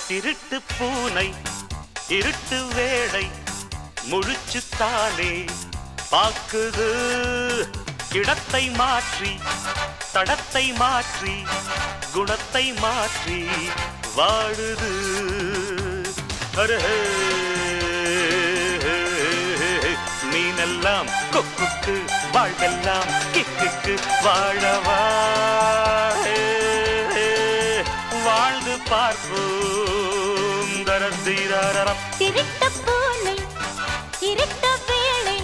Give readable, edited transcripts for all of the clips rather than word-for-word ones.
திருட்டு பூனை இருட்டு வேளை முழிச்சுத்தானே பாக்குது இடத்தை மாற்றி தடத்தை மாற்றி குணத்தை மாற்றி வாழுது. மீனெல்லாம் கொக்குக்கு வாழ்வெல்லாம் கிக்குக்கு வாழவா வாழ்ந்து பார்ப்போம். தரத்தீரரம் திருட்ட பூனை இருட்ட வேளை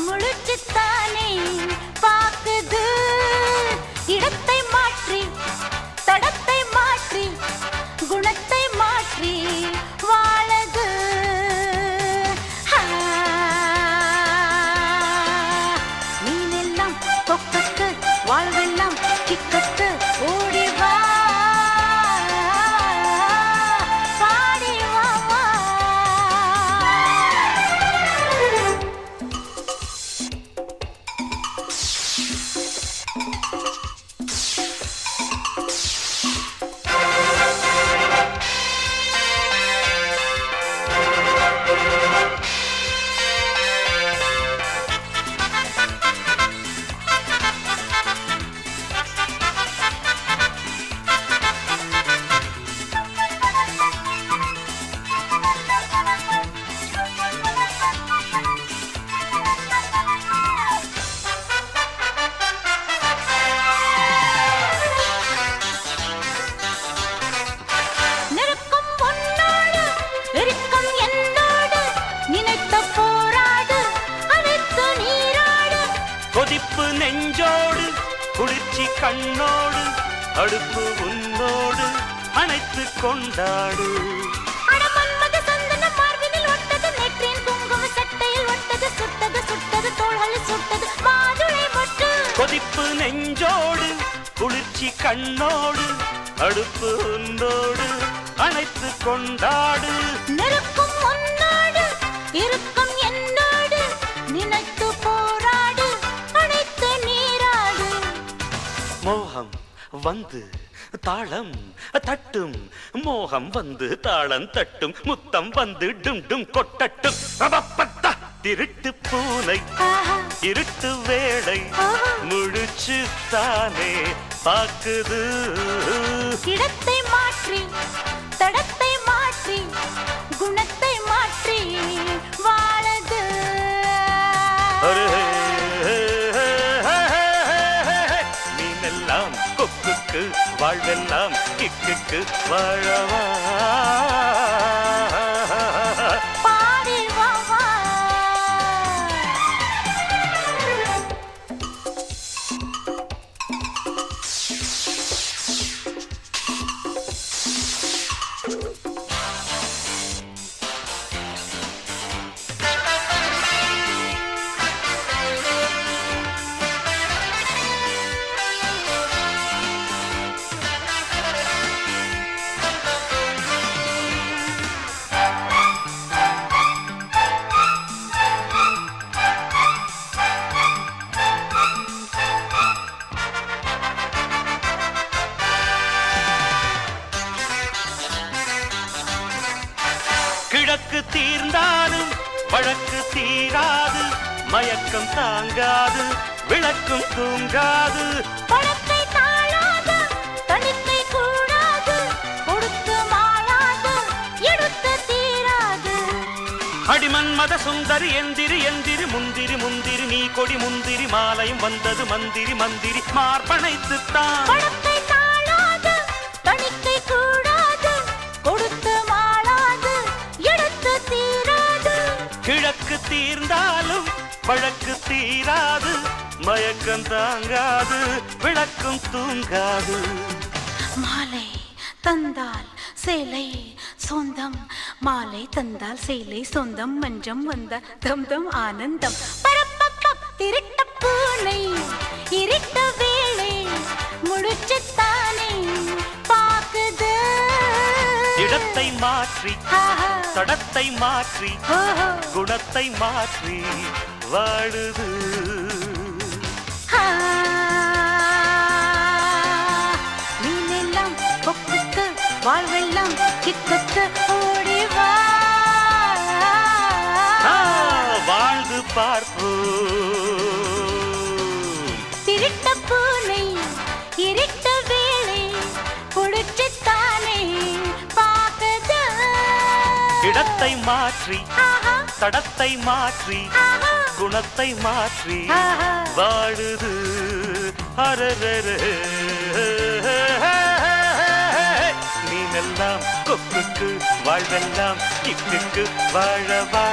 முழிச்சுத்தானே பாக்குது இடத்தை மாற்றி தடத்தை மாற்றி குணத்தை மாற்றி வாழது. மீனெல்லாம் கொக்குக்கு வாழ்வெல்லாம் கிக்குக்கு ஓடிவா கொதிப்பு நெஞ்சோடு குளிர்ச்சி கண்ணோடு அடுப்பு உன்னோடு அணைத்து கொண்டாடு. கொதிப்பு நெஞ்சோடு குளிர்ச்சி கண்ணோடு அடுப்பு உன்னோடு அணைத்து கொண்டாடு. நெருக்கும் உன்னோடு இருக்கும் என்னோடு நினைத்து போராடு அணைத்து நீராடு. மோகம் வந்து தாளம் தட்டும் மோகம் வந்து தாளம் தட்டும் முத்தம் வந்து டும் டும் கொட்டட்டும். திருட்டு பூனை இருட்டு வேளை முழிச்சு தானே பாக்குது இடத்தை மாற்றி தடத்தை மாற்றி குணத்தை மாற்றி வாழது. மீனெல்லாம் கொக்குக்கு வாழ்வெல்லாம் கிக்குக்கு வாழவா கிழக்கு தீர்ந்தாலும் வழக்கு தீராது மயக்கம் தாங்காது விளக்கும் தூங்காது. பழத்தை தாழாது தனித்தை கூடாது கொடுத்து மாளாது எடுத்து தீராது. அடிமன் மத சுந்தரி எந்திரி எந்திரி முந்திரி முந்திரி நீ கொடி முந்திரி மாலையும் வந்தது மந்திரி மந்திரி மார்பனைத்துத்தான். பழத்தை தாழாது தனித்தை கூடாது கொடுத்து மாளாது எடுத்து தீராது. கிழக்கு தீர்ந்தாலும் வழக்கு தீராது மயக்கம் தாங்காது விளக்கும் தூங்காது. மாலை தந்தால் சேலை சொந்தம் மாலை தந்தால் சேலை சொந்தம் மஞ்சம் வந்த தம் தம் ஆனந்தம். பரப்பப்ப திருட்ட பூனை இருட்ட வேளை முழிச்சுத்தானே பாக்குது இடத்தை மாற்றி தடத்தை மாற்றி குணத்தை மாற்றி வாழுது. மீனெல்லாம் கொக்குக்கு வாழ்வெல்லாம் கிக்குக்கு ஓடி வா வாழ்ந்து பார்ப்போம் திருட்ட பூனை இருட்ட வேளை குடிச்சுத்தானே பார்க்குது இடத்தை மாற்றி தடத்தை மாற்றி குணத்தை மாற்றி வாழுது அரரர நீனெல்லாம் கொக்குக்கு வாழ்வெல்லாம் கிக்குக்கு வாழவா